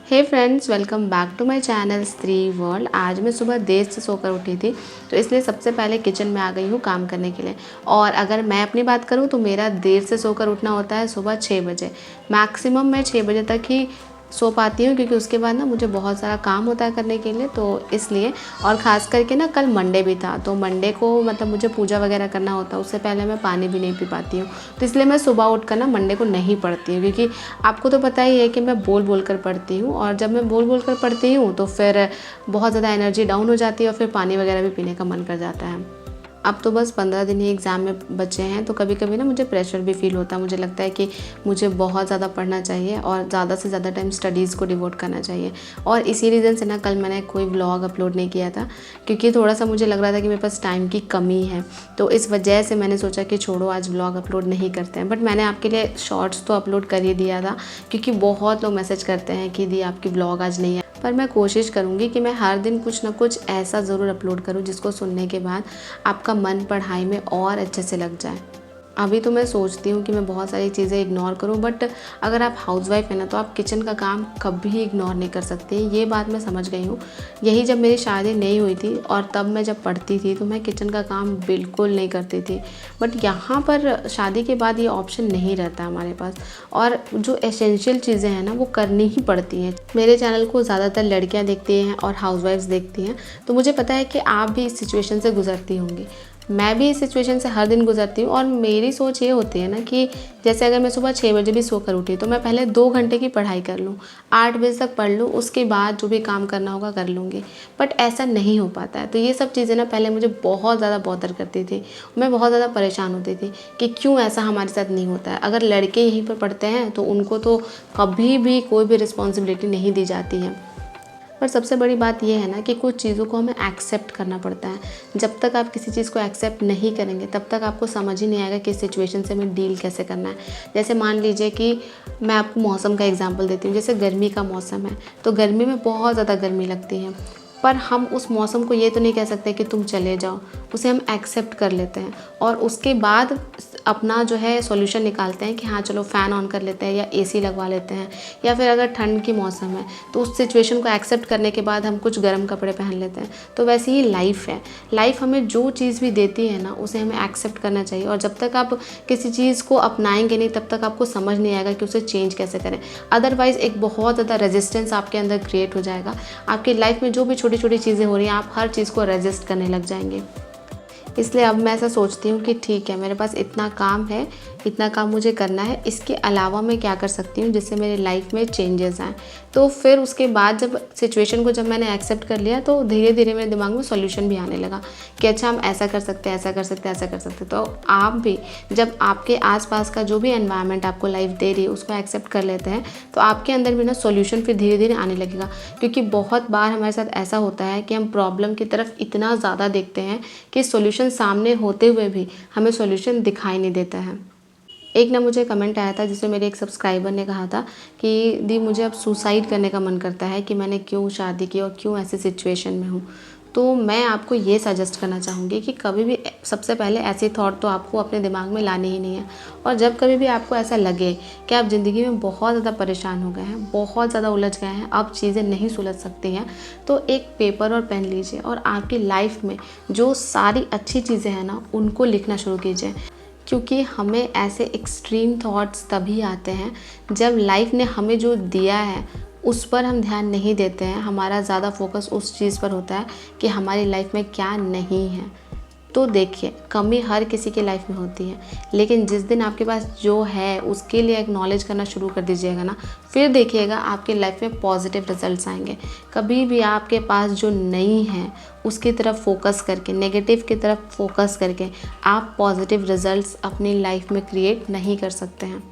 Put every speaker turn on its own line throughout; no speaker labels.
Hey friends, welcome back to my channel Stree world. आज मैं सुबह देर से सोकर उठी थी, तो इसलिए सबसे पहले किचन में आ गई हूँ काम करने के लिए। और अगर मैं अपनी बात करूँ तो मेरा देर से सोकर उठना होता है सुबह 6 बजे। मैक्सिमम मैं 6 बजे तक ही सो पाती हूँ, क्योंकि उसके बाद ना मुझे बहुत सारा काम होता है करने के लिए, तो इसलिए। और ख़ास करके ना कल मंडे भी था, तो मंडे को मतलब मुझे पूजा वगैरह करना होता है, उससे पहले मैं पानी भी नहीं पी पाती हूँ। तो इसलिए मैं सुबह उठकर ना मंडे को नहीं पढ़ती हूँ, क्योंकि आपको तो पता ही है कि मैं बोल बोल कर पढ़ती हूँ, और जब मैं बोल बोल कर पढ़ती हूँ तो फिर बहुत ज़्यादा एनर्जी डाउन हो जाती है और फिर पानी वगैरह भी पीने का मन कर जाता है। अब तो बस 15 दिन ही एग्ज़ाम में बचे हैं, तो कभी कभी ना मुझे प्रेशर भी फील होता है। मुझे लगता है कि मुझे बहुत ज़्यादा पढ़ना चाहिए और ज़्यादा से ज़्यादा टाइम स्टडीज़ को डिवोट करना चाहिए। और इसी रीज़न से ना कल मैंने कोई व्लॉग अपलोड नहीं किया था, क्योंकि थोड़ा सा मुझे लग रहा था कि मेरे पास टाइम की कमी है। तो इस वजह से मैंने सोचा कि छोड़ो, आज व्लॉग अपलोड नहीं करते हैं। बट मैंने आपके लिए शॉर्ट्स तो अपलोड कर ही दिया था, क्योंकि बहुत लोग मैसेज करते हैं कि दी आपकी व्लॉग आज नहीं है। पर मैं कोशिश करूँगी कि मैं हर दिन कुछ ना कुछ ऐसा ज़रूर अपलोड करूँ जिसको सुनने के बाद आपका मन पढ़ाई में और अच्छे से लग जाए। अभी तो मैं सोचती हूँ कि मैं बहुत सारी चीज़ें इग्नोर करूँ, बट अगर आप हाउसवाइफ है ना, तो आप किचन का काम कभी इग्नोर नहीं कर सकते। ये बात मैं समझ गई हूँ। यही जब मेरी शादी नहीं हुई थी और तब मैं जब पढ़ती थी, तो मैं किचन का काम बिल्कुल नहीं करती थी। बट यहाँ पर शादी के बाद ये ऑप्शन नहीं रहता हमारे पास, और जो एसेंशियल चीज़ें हैं ना, वो करनी ही पड़ती हैं। मेरे चैनल को ज़्यादातर लड़कियाँ देखती हैं और हाउसवाइफ्स देखती हैं, तो मुझे पता है कि आप भी इस सिचुएशन से गुजरती होंगी। मैं भी इस सिचुएशन से हर दिन गुजरती हूँ, और मेरी सोच ये होती है ना कि जैसे अगर मैं सुबह 6 बजे भी सोकर उठी, तो मैं पहले 2 घंटे की पढ़ाई कर लूँ, 8 बजे तक पढ़ लूँ, उसके बाद जो भी काम करना होगा कर लूँगी। बट ऐसा नहीं हो पाता है। तो ये सब चीज़ें ना पहले मुझे बहुत ज़्यादा बॉदर करती थी। मैं बहुत ज़्यादा परेशान होती थी कि क्यों ऐसा हमारे साथ नहीं होता है। अगर लड़के यहीं पर पढ़ते हैं तो उनको तो कभी भी कोई भी रिस्पॉन्सिबिलिटी नहीं दी जाती है। पर सबसे बड़ी बात यह है ना कि कुछ चीज़ों को हमें एक्सेप्ट करना पड़ता है। जब तक आप किसी चीज़ को एक्सेप्ट नहीं करेंगे, तब तक आपको समझ ही नहीं आएगा कि इस सिचुएशन से हमें डील कैसे करना है। जैसे मान लीजिए कि मैं आपको मौसम का एग्जांपल देती हूँ। जैसे गर्मी का मौसम है, तो गर्मी में बहुत ज़्यादा गर्मी लगती है, पर हम उस मौसम को ये तो नहीं कह सकते कि तुम चले जाओ। उसे हम एक्सेप्ट कर लेते हैं, और उसके बाद अपना जो है सॉल्यूशन निकालते हैं कि हाँ चलो फ़ैन ऑन कर लेते हैं या एसी लगवा लेते हैं। या फिर अगर ठंड की मौसम है, तो उस सिचुएशन को एक्सेप्ट करने के बाद हम कुछ गर्म कपड़े पहन लेते हैं। तो वैसे ही लाइफ है। लाइफ हमें जो चीज़ भी देती है ना, उसे हमें एक्सेप्ट करना चाहिए। और जब तक आप किसी चीज़ को अपनाएंगे नहीं, तब तक आपको समझ नहीं आएगा कि उसे चेंज कैसे करें। अदरवाइज़ एक बहुत ज़्यादा रेजिस्टेंस आपके अंदर क्रिएट हो जाएगा। आपकी लाइफ में जो भी छोटी छोटी चीज़ें हो रही हैं, आप हर चीज़ को रेजिस्ट करने लग जाएंगे। इसलिए अब मैं ऐसा सोचती हूँ कि ठीक है, मेरे पास इतना काम है, इतना काम मुझे करना है, इसके अलावा मैं क्या कर सकती हूँ जिससे मेरी लाइफ में चेंजेस आएँ। तो फिर उसके बाद जब सिचुएशन को जब मैंने एक्सेप्ट कर लिया, तो धीरे धीरे मेरे दिमाग में सॉल्यूशन भी आने लगा कि अच्छा हम ऐसा कर सकते हैं, ऐसा कर सकते हैं, ऐसा कर सकते हैं। तो आप भी जब आपके आसपास का जो भी एनवायरनमेंट आपको लाइफ दे रही है, उसको एक्सेप्ट कर लेते हैं, तो आपके अंदर भी ना सॉल्यूशन फिर धीरे धीरे आने लगेगा। क्योंकि बहुत बार हमारे साथ ऐसा होता है कि हम प्रॉब्लम की तरफ इतना ज़्यादा देखते हैं कि सॉल्यूशन सामने होते हुए भी हमें सॉल्यूशन दिखाई नहीं देता है। एक ना मुझे कमेंट आया था, जिसमें मेरे एक सब्सक्राइबर ने कहा था कि दी मुझे अब सुसाइड करने का मन करता है कि मैंने क्यों शादी की और क्यों ऐसी सिचुएशन में हूँ। तो मैं आपको ये सजेस्ट करना चाहूँगी कि कभी भी सबसे पहले ऐसे थॉट तो आपको अपने दिमाग में लाने ही नहीं है। और जब कभी भी आपको ऐसा लगे कि आप ज़िंदगी में बहुत ज़्यादा परेशान हो गए हैं, बहुत ज़्यादा उलझ गए हैं, अब चीज़ें नहीं सुलझ सकती हैं, तो एक पेपर और पेन लीजिए और आपकी लाइफ में जो सारी अच्छी चीज़ें हैं ना, उनको लिखना शुरू कीजिए। क्योंकि हमें ऐसे एक्सट्रीम थॉट्स तभी आते हैं जब लाइफ ने हमें जो दिया है उस पर हम ध्यान नहीं देते हैं। हमारा ज़्यादा फोकस उस चीज़ पर होता है कि हमारी लाइफ में क्या नहीं है। तो देखिए, कमी हर किसी की लाइफ में होती है, लेकिन जिस दिन आपके पास जो है उसके लिए एक्नॉलेज करना शुरू कर दीजिएगा ना, फिर देखिएगा आपकी लाइफ में पॉजिटिव रिजल्ट्स आएंगे। कभी भी आपके पास जो नहीं है उसकी तरफ फोकस करके, नेगेटिव की तरफ फोकस करके आप पॉजिटिव रिजल्ट्स अपनी लाइफ में क्रिएट नहीं कर सकते हैं।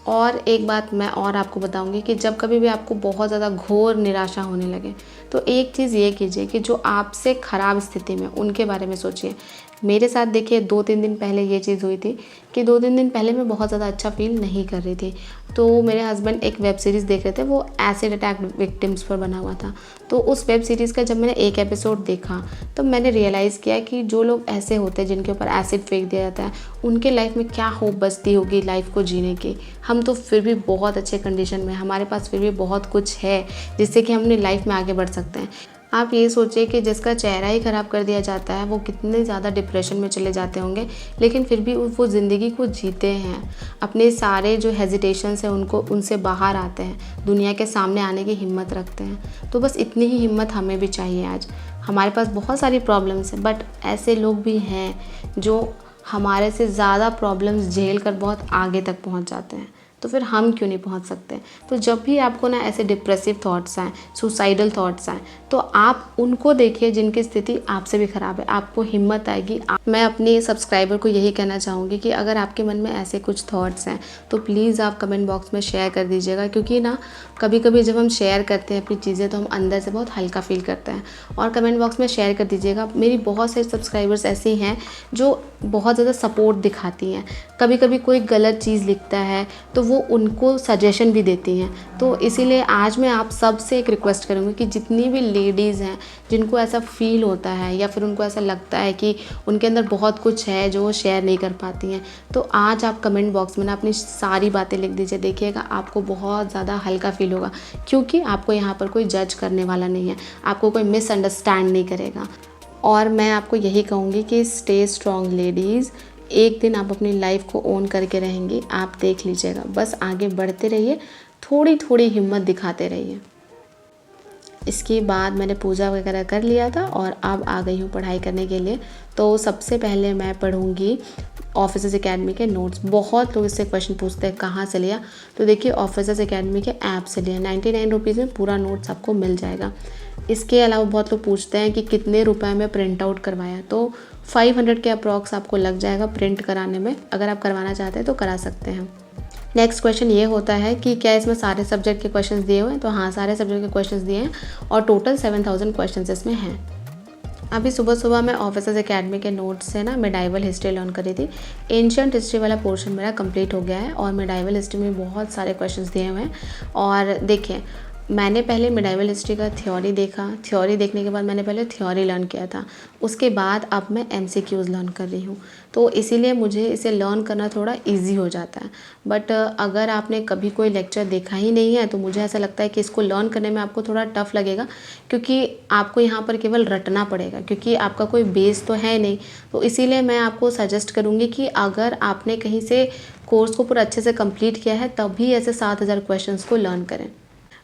और एक बात मैं और आपको बताऊंगी कि जब कभी भी आपको बहुत ज़्यादा घोर निराशा होने लगे, तो एक चीज़ ये कीजिए कि जो आपसे ख़राब स्थिति में उनके बारे में सोचिए। मेरे साथ देखिए 2-3 दिन पहले ये चीज़ हुई थी कि 2-3 दिन पहले मैं बहुत ज़्यादा अच्छा फ़ील नहीं कर रही थी। तो मेरे हस्बैंड एक वेब सीरीज़ देख रहे थे, वो एसिड अटैक विक्टिम्स पर बना हुआ था। तो उस वेब सीरीज़ का जब मैंने एक एपिसोड देखा तो मैंने रियलाइज़ किया कि जो लोग ऐसे होते हैं जिनके ऊपर एसिड फेंक दिया जाता है, उनके लाइफ में क्या होप बचती होगी लाइफ को जीने की। हम तो फिर भी बहुत अच्छे कंडीशन में, हमारे पास फिर भी बहुत कुछ है जिससे कि हम अपनी लाइफ में आगे बढ़ सकते हैं। आप ये सोचिए कि जिसका चेहरा ही ख़राब कर दिया जाता है, वो कितने ज़्यादा डिप्रेशन में चले जाते होंगे, लेकिन फिर भी वो ज़िंदगी को जीते हैं। अपने सारे जो हेजिटेशंस हैं उनको उनसे बाहर आते हैं, दुनिया के सामने आने की हिम्मत रखते हैं। तो बस इतनी ही हिम्मत हमें भी चाहिए आज। हमारे पास बहुत सारी प्रॉब्लम्स हैं, बट ऐसे लोग भी हैं जो हमारे से ज़्यादा प्रॉब्लम्स झेल कर बहुत आगे तक पहुँच जाते हैं। तो फिर हम क्यों नहीं पहुंच सकते। तो जब भी आपको ना ऐसे डिप्रेसिव थॉट्स आएँ, सुसाइडल थॉट्स आएँ, तो आप उनको देखिए जिनकी स्थिति आपसे भी ख़राब है। आपको हिम्मत आएगी। मैं अपने सब्सक्राइबर को यही कहना चाहूँगी कि अगर आपके मन में ऐसे कुछ थॉट्स हैं तो प्लीज़ आप कमेंट बॉक्स में शेयर कर दीजिएगा, क्योंकि ना कभी कभी जब हम शेयर करते हैं अपनी चीज़ें तो हम अंदर से बहुत हल्का फील करते हैं। और कमेंट बॉक्स में शेयर कर दीजिएगा। मेरी बहुत सारी सब्सक्राइबर्स ऐसी हैं जो बहुत ज़्यादा सपोर्ट दिखाती हैं। कभी कभी कोई गलत चीज़ लिखता है तो वो उनको सजेशन भी देती हैं। तो इसीलिए आज मैं आप सब से एक रिक्वेस्ट करूँगी कि जितनी भी लेडीज़ हैं जिनको ऐसा फ़ील होता है या फिर उनको ऐसा लगता है कि उनके अंदर बहुत कुछ है जो वो शेयर नहीं कर पाती हैं, तो आज आप कमेंट बॉक्स में ना अपनी सारी बातें लिख दीजिए। देखिएगा आपको बहुत ज़्यादा हल्का फील होगा, क्योंकि आपको यहाँ पर कोई जज करने वाला नहीं है, आपको कोई मिसअंडरस्टैंड नहीं करेगा। और मैं आपको यही कहूँगी कि स्टे स्ट्रॉन्ग लेडीज़। एक दिन आप अपनी लाइफ को ओन करके रहेंगी, आप देख लीजिएगा। बस आगे बढ़ते रहिए, थोड़ी थोड़ी हिम्मत दिखाते रहिए। इसके बाद मैंने पूजा वगैरह कर लिया था और अब आ गई हूँ पढ़ाई करने के लिए। तो सबसे पहले मैं पढ़ूँगी ऑफिसर्स एकेडमी के नोट्स। बहुत लोग इससे क्वेश्चन पूछते हैं कहाँ से लिया, तो देखिए ऑफिसर्स एकेडमी के ऐप से लिया। 99 रुपीज़ में पूरा नोट्स आपको मिल जाएगा। इसके अलावा बहुत लोग पूछते हैं कि कितने रुपए में प्रिंट आउट करवाया, तो 500 के अप्रॉक्स आपको लग जाएगा प्रिंट कराने में। अगर आप करवाना चाहते हैं तो करा सकते हैं। नेक्स्ट क्वेश्चन ये होता है कि क्या इसमें सारे सब्जेक्ट के क्वेश्चंस दिए हुए हैं, तो हाँ सारे सब्जेक्ट के क्वेश्चंस दिए हैं और टोटल 7000 क्वेश्चंस इसमें हैं। अभी सुबह सुबह मैं ऑफिसर्स एकेडमी के नोट्स से ना मिडाइवल हिस्ट्री लर्न करी थी। एंशिएंट हिस्ट्री वाला पोर्शन मेरा कंप्लीट हो गया है और मिडाइवल हिस्ट्री में बहुत सारे क्वेश्चंस दिए हुए हैं। और देखिए मैंने पहले मिडाइवल हिस्ट्री का थ्योरी देखा, थ्योरी देखने के बाद मैंने पहले थ्योरी लर्न किया था, उसके बाद अब मैं एमसीक्यूज़ लर्न कर रही हूँ। तो इसीलिए मुझे इसे लर्न करना थोड़ा इजी हो जाता है। बट अगर आपने कभी कोई लेक्चर देखा ही नहीं है तो मुझे ऐसा लगता है कि इसको लर्न करने में आपको थोड़ा टफ लगेगा, क्योंकि आपको यहाँ पर केवल रटना पड़ेगा, क्योंकि आपका कोई बेस तो है नहीं। तो इसीलिए मैं आपको सजेस्ट करूँगी कि अगर आपने कहीं से कोर्स को पूरा अच्छे से कंप्लीट किया है तभी ऐसे 7000 क्वेश्चंस को लर्न करें।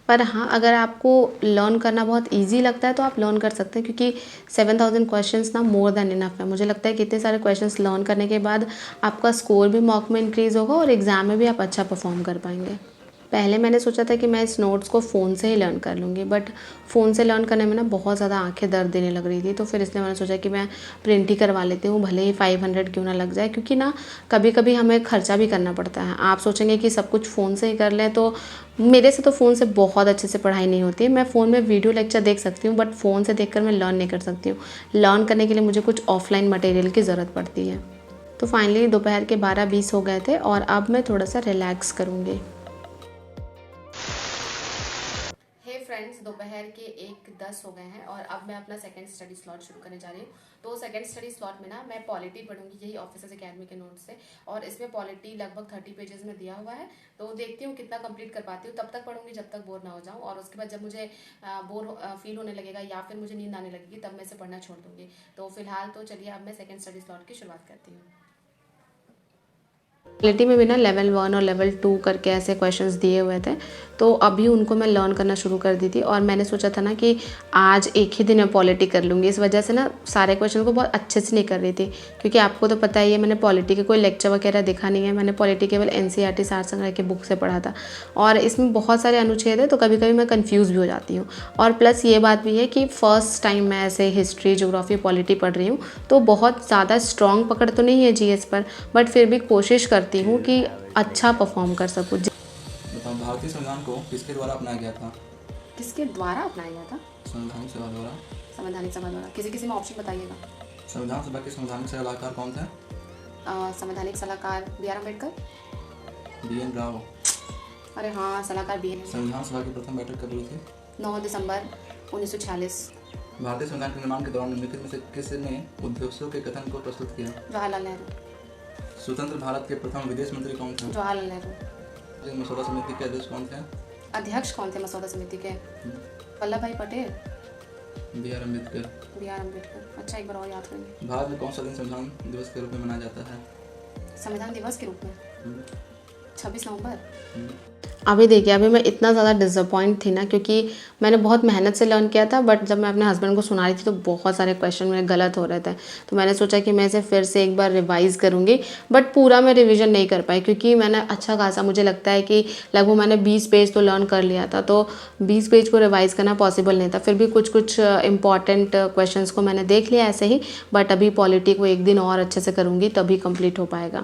पर हाँ अगर आपको लर्न करना बहुत इजी लगता है तो आप लर्न कर सकते हैं, क्योंकि 7000 क्वेश्चंस ना मोर देन इनफ है। मुझे लगता है कि इतने सारे क्वेश्चंस लर्न करने के बाद आपका स्कोर भी मॉक में इंक्रीज़ होगा और एग्ज़ाम में भी आप अच्छा परफॉर्म कर पाएंगे। पहले मैंने सोचा था कि मैं इस नोट्स को फ़ोन से ही लर्न कर लूँगी, बट फ़ोन से लर्न करने में ना बहुत ज़्यादा आंखें दर्द देने लग रही थी। तो फिर इसलिए मैंने सोचा कि मैं प्रिंट ही करवा लेती हूँ, भले ही 500 क्यों ना लग जाए, क्योंकि ना कभी कभी हमें खर्चा भी करना पड़ता है। आप सोचेंगे कि सब कुछ फ़ोन से ही कर लें, तो मेरे से तो फ़ोन से बहुत अच्छे से पढ़ाई नहीं होती है। मैं फ़ोन में वीडियो लेक्चर देख सकती हूँ, बट फ़ोन से देखकर मैं लर्न नहीं कर सकती हूँ। लर्न करने के लिए मुझे कुछ ऑफलाइन मटेरियल की ज़रूरत पड़ती है। तो फाइनली दोपहर के 12:20 हो गए थे और अब मैं थोड़ा सा रिलैक्स करूँगी। फ्रेंड्स दोपहर के 1:10 हो गए हैं और अब मैं अपना सेकंड स्टडी स्लॉट शुरू करने जा रही हूँ। तो सेकंड स्टडी स्लॉट में ना मैं पॉलिटी पढ़ूंगी, यही ऑफिसर्स एकेडमी के नोट से। और इसमें पॉलिटी लगभग 30 पेजेस में दिया हुआ है, तो देखती हूँ कितना कंप्लीट कर पाती हूँ। तब तक पढ़ूंगी जब तक बोर ना हो जाऊँ, और उसके बाद जब मुझे बोर फील होने लगेगा या फिर मुझे नींद आने लगेगी तब मैं इसे पढ़ना छोड़ दूंगी। तो फिलहाल तो चलिए अब मैं सेकंड स्टडी स्लॉट की शुरुआत करती हूँ। पॉलिटी में भी ना लेवल 1 और लेवल 2 करके ऐसे क्वेश्चंस दिए हुए थे, तो अभी उनको मैं लर्न करना शुरू कर दी थी। और मैंने सोचा था ना कि आज एक ही दिन में पॉलिटी कर लूँगी, इस वजह से ना सारे क्वेश्चन को बहुत अच्छे से नहीं कर रही थी, क्योंकि आपको तो पता ही है मैंने पॉलिटी के कोई लेक्चर वगैरह देखा नहीं है। मैंने पॉलिटी केवल NCERT सार संग्रह की बुक से पढ़ा था, और इसमें बहुत सारे अनुच्छेद है तो कभी कभी मैं कन्फ्यूज़ भी हो जाती हूँ। और प्लस ये बात भी है कि फ़र्स्ट टाइम मैं ऐसे हिस्ट्री, ज्योग्राफी, पॉलिटी पढ़ रही हूँ, तो बहुत ज़्यादा स्ट्रॉन्ग पकड़ तो नहीं है GS पर, बट फिर भी कोशिश करती हूँ कि अच्छा परफॉर्म कर सकूँ।
बताओ भारतीय संविधान को किसके द्वारा अपनाया गया था?
किसके द्वारा अपनाया गया था?
संवैधानिक सभा द्वारा।
संवैधानिक सभा द्वारा। किसी किसी में ऑप्शन बताइएगा।
संविधान सभा के संवैधानिक सलाहकार कौन थे?
संवैधानिक सलाहकार B.R. अम्बेडकर।
B.N. राव।
अरे हाँ, सलाहकार B.N.
संविधान सभा की प्रथम बैठक कब हुई थी?
9 दिसंबर 1946।
भारतीय संविधान के निर्माण के दौरान निम्नलिखित में से किसने उद्देश्यों के कथन को प्रस्तुत किया?
जवाहरलाल नेहरू।
स्वतंत्र भारत के प्रथम विदेश मंत्री कौन थे?
जवाहरलाल नेहरू।
मसौदा समिति के अध्यक्ष कौन थे?
अध्यक्ष कौन थे मसौदा समिति के? वल्लभ भाई पटेल।
B.R. अम्बेडकर।
B.R. अम्बेडकर। अच्छा, एक बार और याद करेंगे।
भारत में कौन सा दिन संविधान दिवस के रूप में मनाया जाता है?
संविधान दिवस के रूप में 26 नवंबर।
अभी देखिए, अभी मैं इतना ज़्यादा डिसअपॉइंट थी ना, क्योंकि मैंने बहुत मेहनत से लर्न किया था, बट जब मैं अपने हस्बैंड को सुना रही थी तो बहुत सारे क्वेश्चन मेरे गलत हो रहे थे। तो मैंने सोचा कि मैं इसे फिर से एक बार रिवाइज़ करूँगी, बट पूरा मैं रिवीजन नहीं कर पाई, क्योंकि मैंने अच्छा खासा, मुझे लगता है कि लगभग मैंने 20 पेज तो लर्न कर लिया था, तो 20 पेज को रिवाइज़ करना पॉसिबल नहीं था। फिर भी कुछ कुछ इंपॉर्टेंट क्वेश्चन को मैंने देख लिया ऐसे ही, बट अभी पॉलिटी को एक दिन और अच्छे से करूँगी तभी कंप्लीट हो पाएगा।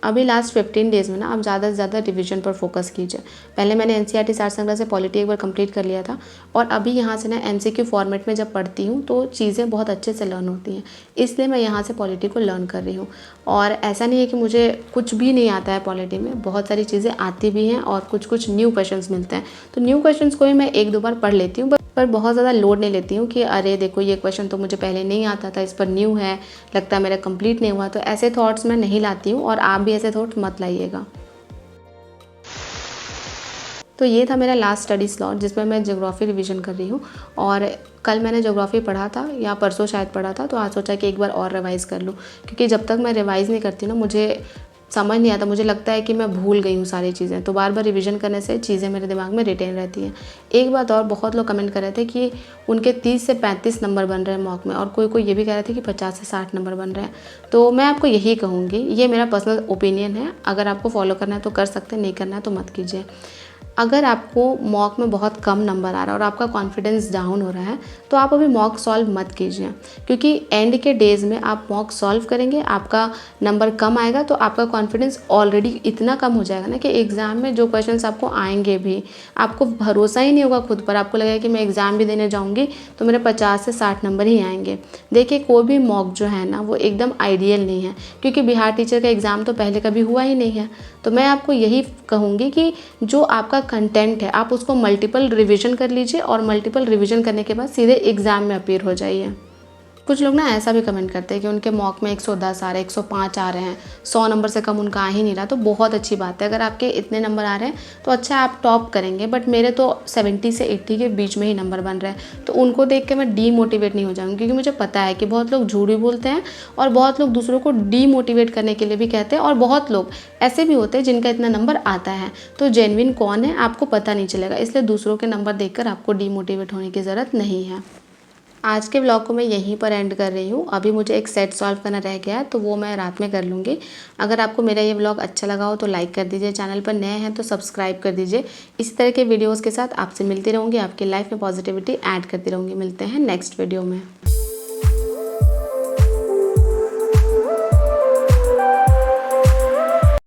अभी लास्ट 15 डेज़ में ना आप ज़्यादा से ज़्यादा रिवीजन पर फोकस कीजिए। पहले मैंने NCERT सार संग्रह से पॉलिटी एक बार कंप्लीट कर लिया था, और अभी यहाँ से ना MCQ फॉर्मेट में जब पढ़ती हूँ तो चीज़ें बहुत अच्छे से लर्न होती हैं, इसलिए मैं यहाँ से पॉलिटी को लर्न कर रही हूँ। और ऐसा नहीं है कि मुझे कुछ भी नहीं आता है पॉलिटी में, बहुत सारी चीज़ें आती भी हैं और कुछ कुछ न्यू क्वेश्चंस मिलते हैं, तो न्यू क्वेश्चंस को भी मैं 1-2 बार पढ़ लेती हूँ, पर बहुत ज़्यादा लोड नहीं लेती हूँ कि अरे देखो ये क्वेश्चन तो मुझे पहले नहीं आता था, इस पर न्यू है, लगता है मेरा कंप्लीट नहीं हुआ। तो ऐसे थॉट्स मैं नहीं लाती हूँ, और आप भी ऐसे थॉट मत लाइएगा। तो ये था मेरा लास्ट स्टडी स्लॉट जिसमें मैं ज्योग्राफी रिवीजन कर रही हूँ, और कल मैंने ज्योग्राफी पढ़ा था या परसों शायद पढ़ा था, तो आज सोचा कि एक बार और रिवाइज़ कर लूँ, क्योंकि जब तक मैं रिवाइज़ नहीं करती ना मुझे समझ नहीं आता, मुझे लगता है कि मैं भूल गई हूँ सारी चीज़ें। तो बार बार रिवीजन करने से चीज़ें मेरे दिमाग में रिटेन रहती हैं। एक बात और, बहुत लोग कमेंट कर रहे थे कि उनके 30 से 35 नंबर बन रहे हैं मॉक में, और कोई कोई ये भी कह रहे थे कि 50 से 60 नंबर बन रहे हैं। तो मैं आपको यही कहूँगी, ये मेरा पर्सनल ओपिनियन है, अगर आपको फॉलो करना है तो कर सकते हैं, नहीं करना है तो मत कीजिए। अगर आपको मॉक में बहुत कम नंबर आ रहा है और आपका कॉन्फिडेंस डाउन हो रहा है, तो आप अभी मॉक सॉल्व मत कीजिए, क्योंकि एंड के डेज़ में आप मॉक सॉल्व करेंगे, आपका नंबर कम आएगा, तो आपका कॉन्फिडेंस ऑलरेडी इतना कम हो जाएगा ना कि एग्ज़ाम में जो क्वेश्चंस आपको आएंगे भी, आपको भरोसा ही नहीं होगा खुद पर। आपको लगेगा कि मैं एग्ज़ाम भी देने जाऊँगी तो मेरे 50 से 60 नंबर ही आएंगे। देखिए, कोई भी मॉक जो है ना वो एकदम आइडियल नहीं है, क्योंकि बिहार टीचर का एग्ज़ाम तो पहले कभी हुआ ही नहीं है। तो मैं आपको यही कहूँगी कि जो आपका कंटेंट है आप उसको मल्टीपल रिवीजन कर लीजिए, और मल्टीपल रिवीजन करने के बाद सीधे एग्ज़ाम में अपीयर हो जाइए। कुछ लोग ना ऐसा भी कमेंट करते हैं कि उनके मॉक में 110 आ रहे हैं, 105 आ रहे हैं, 100 नंबर से कम उनका आ ही नहीं रहा। तो बहुत अच्छी बात है, अगर आपके इतने नंबर आ रहे हैं तो अच्छा, आप टॉप करेंगे, बट मेरे तो 70 से 80 के बीच में ही नंबर बन रहे हैं। तो उनको देख के मैं डीमोटिवेट नहीं हो जाऊँगी, क्योंकि मुझे पता है कि बहुत लोग झूठ भी बोलते हैं, और बहुत लोग दूसरों को डीमोटिवेट करने के लिए भी कहते हैं, और बहुत लोग ऐसे भी होते हैं जिनका इतना नंबर आता है। तो जेन्युइन कौन है आपको पता नहीं चलेगा, इसलिए दूसरों के नंबर देखकर आपको डीमोटिवेट होने की ज़रूरत नहीं है। आज के ब्लॉग को मैं यहीं पर एंड कर रही हूँ। अभी मुझे एक सेट सॉल्व करना रह गया है, तो वो मैं रात में कर लूँगी। अगर आपको मेरा ये ब्लॉग अच्छा लगा हो तो लाइक कर दीजिए, चैनल पर नए हैं तो सब्सक्राइब कर दीजिए। इसी तरह के वीडियोज़ के साथ आपसे मिलती रहूँगी, आपकी लाइफ में पॉजिटिविटी ऐड करती रहूँगी। मिलते हैं नेक्स्ट वीडियो में।